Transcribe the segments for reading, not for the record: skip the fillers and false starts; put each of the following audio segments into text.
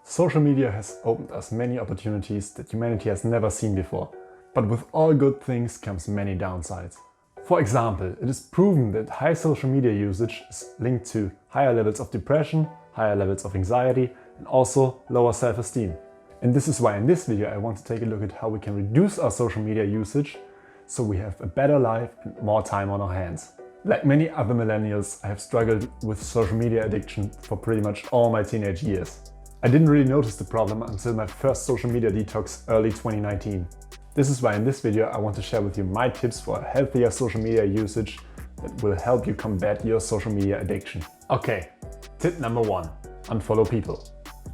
Social media has opened us many opportunities that humanity has never seen before. But with all good things comes many downsides. For example, it is proven that high social media usage is linked to higher levels of depression, higher levels of anxiety, and also lower self-esteem. And this is why in this video I want to take a look at how we can reduce our social media usage so we have a better life and more time on our hands. Like many other millennials, I have struggled with social media addiction for pretty much all my teenage years. I didn't really notice the problem until my first social media detox early 2019. This is why in this video I want to share with you my tips for a healthier social media usage that will help you combat your social media addiction. Okay, tip number 1, unfollow people.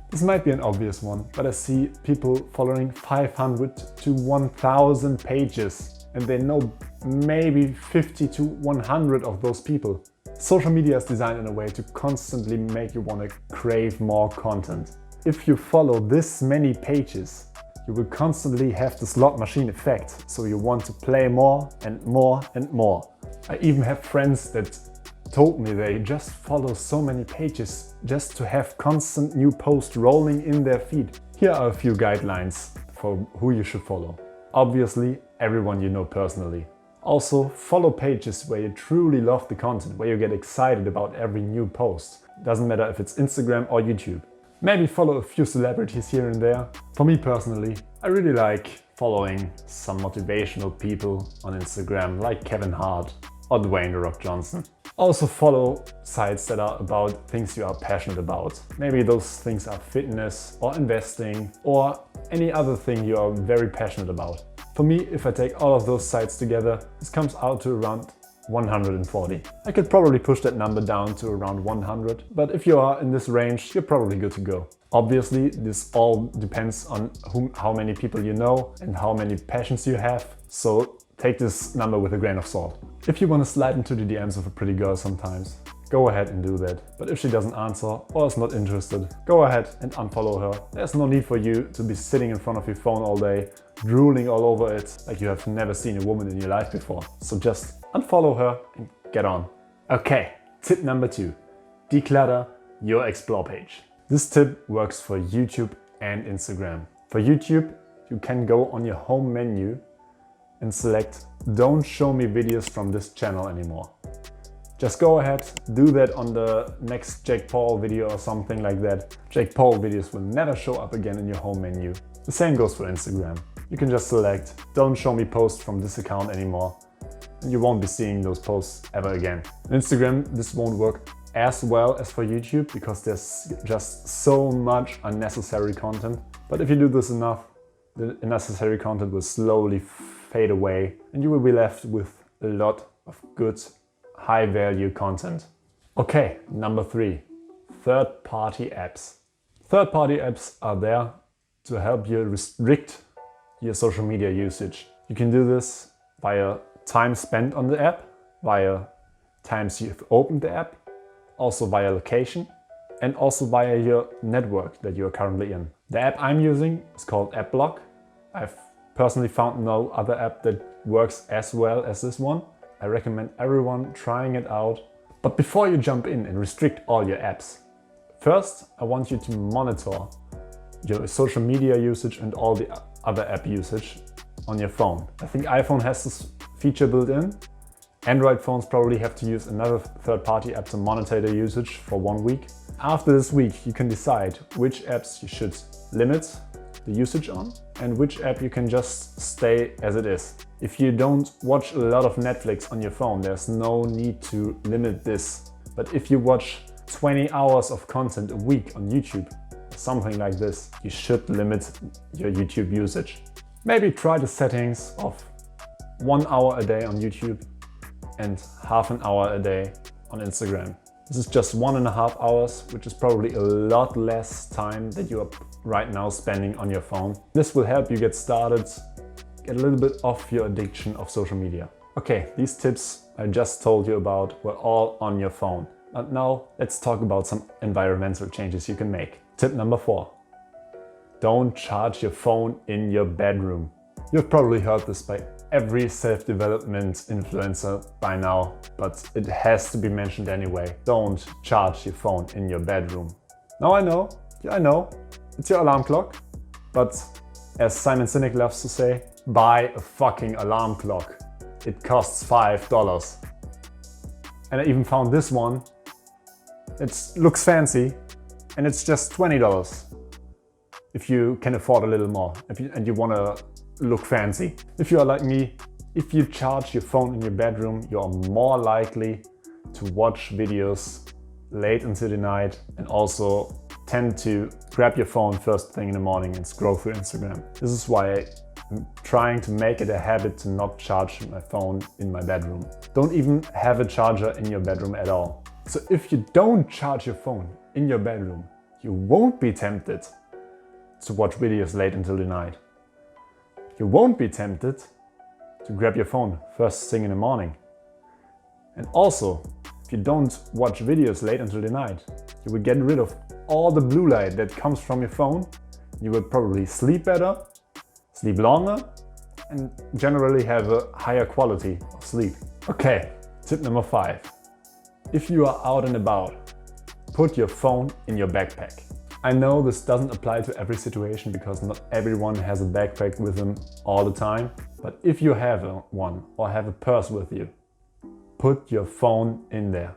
This might be an obvious one, but I see people following 500 to 1000 pages and they know maybe 50 to 100 of those people. Social media is designed in a way to constantly make you want to crave more content. If you follow this many pages, you will constantly have the slot machine effect, so you want to play more and more and more. I even have friends that told me they just follow so many pages just to have constant new posts rolling in their feed. Here are a few guidelines for who you should follow. Obviously, everyone you know personally. Also, follow pages where you truly love the content, where you get excited about every new post. Doesn't matter if it's Instagram or YouTube. Maybe follow a few celebrities here and there. For me personally, I really like following some motivational people on Instagram like Kevin Hart or Dwayne "The Rock" Johnson. Also follow sites that are about things you are passionate about. Maybe those things are fitness or investing or any other thing you are very passionate about. For me, if I take all of those sites together, this comes out to around 140. I could probably push that number down to around 100, but if you are in this range, you're probably good to go. Obviously, this all depends on how many people you know and how many passions you have, so take this number with a grain of salt. If you want to slide into the DMs of a pretty girl sometimes, go ahead and do that. But if she doesn't answer or is not interested, go ahead and unfollow her. There's no need for you to be sitting in front of your phone all day, drooling all over it like you have never seen a woman in your life before. So just unfollow her and get on. Okay, tip number 2. Declutter your Explore page. This tip works for YouTube and Instagram. For YouTube, you can go on your home menu and select "Don't show me videos from this channel anymore." Just go ahead, do that on the next Jake Paul video or something like that. Jake Paul videos will never show up again in your home menu. The same goes for Instagram. You can just select "Don't show me posts from this account anymore." And you won't be seeing those posts ever again. On Instagram, this won't work as well as for YouTube because there's just so much unnecessary content. But if you do this enough, the unnecessary content will slowly fade away and you will be left with a lot of good high value content. Okay, number 3, third-party apps. Third-party apps are there to help you restrict your social media usage. You can do this via time spent on the app, via times you've opened the app, also via location, and also via your network that you are currently in. The app I'm using is called AppBlock. I've personally found no other app that works as well as this one. I recommend everyone trying it out. But before you jump in and restrict all your apps, first I want you to monitor your social media usage and all the other app usage on your phone. I think iPhone has this feature built in. Android phones probably have to use another third-party app to monitor their usage for 1 week. After this week, you can decide which apps you should limit the usage on and which app you can just stay as it is. If you don't watch a lot of Netflix on your phone, there's no need to limit this. But if you watch 20 hours of content a week on YouTube, something like this, you should limit your YouTube usage. Maybe try the settings of 1 hour a day on YouTube and half an hour a day on Instagram. This is just 1.5 hours, which is probably a lot less time that you are right now spending on your phone. This will help you get started, get a little bit off your addiction of social media. Okay, these tips I just told you about were all on your phone. And now let's talk about some environmental changes you can make. Tip number 4. Don't charge your phone in your bedroom. You've probably heard this by every self-development influencer by now, but it has to be mentioned anyway. Don't charge your phone in your bedroom. Now I know, it's your alarm clock, but as Simon Sinek loves to say, buy a fucking alarm clock. It costs $5. And I even found this one. It looks fancy and it's just $20 if you can afford a little more and you want to look fancy. If you are like me, if you charge your phone in your bedroom, you are more likely to watch videos late into the night and also tend to grab your phone first thing in the morning and scroll through Instagram. This is why I'm trying to make it a habit to not charge my phone in my bedroom. Don't even have a charger in your bedroom at all. So if you don't charge your phone in your bedroom, you won't be tempted to watch videos late until the night. You won't be tempted to grab your phone first thing in the morning. And also, if you don't watch videos late until the night, you will get rid of all the blue light that comes from your phone. You will probably sleep better, sleep longer, and generally have a higher quality of sleep. Okay, tip number 5. If you are out and about, put your phone in your backpack. I know this doesn't apply to every situation because not everyone has a backpack with them all the time, but if you have one or have a purse with you, put your phone in there.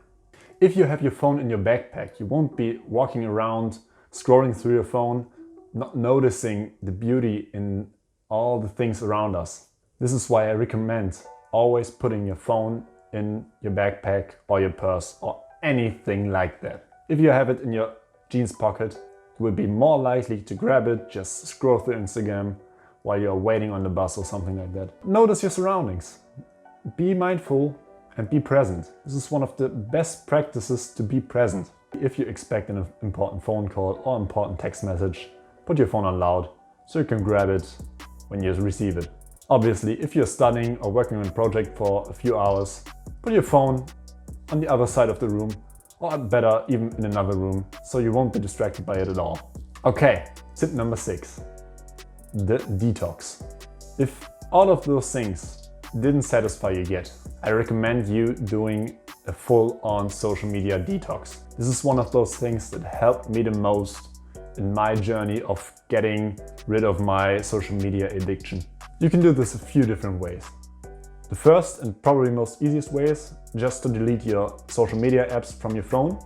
If you have your phone in your backpack, you won't be walking around scrolling through your phone, not noticing the beauty in all the things around us. This is why I recommend always putting your phone in your backpack or your purse or anything like that. If you have it in your jeans pocket, you will be more likely to grab it, just scroll through Instagram while you're waiting on the bus or something like that. Notice your surroundings. Be mindful and be present. This is one of the best practices to be present. If you expect an important phone call or important text message, put your phone on loud so you can grab it when you receive it. Obviously, if you're studying or working on a project for a few hours, put your phone on the other side of the room, or better, even in another room, so you won't be distracted by it at all. Okay, tip number 6, the detox. If all of those things didn't satisfy you yet, I recommend you doing a full-on social media detox. This is one of those things that helped me the most in my journey of getting rid of my social media addiction. You can do this a few different ways. The first and probably most easiest way is just to delete your social media apps from your phone,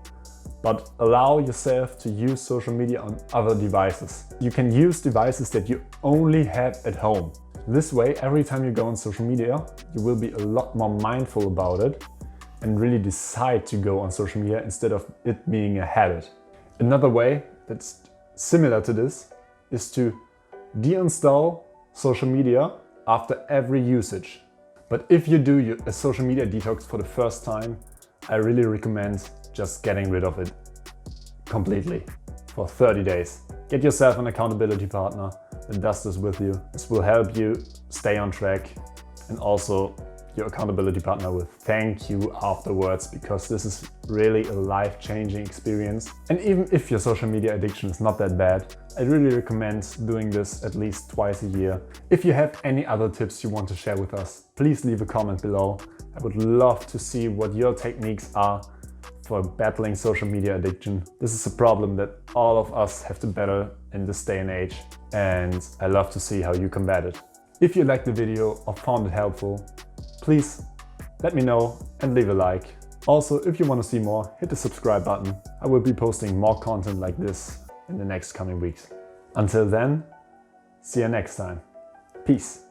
but allow yourself to use social media on other devices. You can use devices that you only have at home. This way, every time you go on social media, you will be a lot more mindful about it and really decide to go on social media instead of it being a habit. Another way that's similar to this is to deinstall social media after every usage. But if you do a social media detox for the first time, I really recommend just getting rid of it completely for 30 days. Get yourself an accountability partner that does this with you. This will help you stay on track, and also your accountability partner will thank you afterwards, because this is really a life-changing experience. And even if your social media addiction is not that bad, I really recommend doing this at least twice a year. If you have any other tips you want to share with us, please leave a comment below. I would love to see what your techniques are for battling social media addiction. This is a problem that all of us have to battle in this day and age, and I love to see how you combat it. If you liked the video or found it helpful, please let me know and leave a like. Also, if you want to see more, hit the subscribe button. I will be posting more content like this in the next coming weeks. Until then, see you next time. Peace.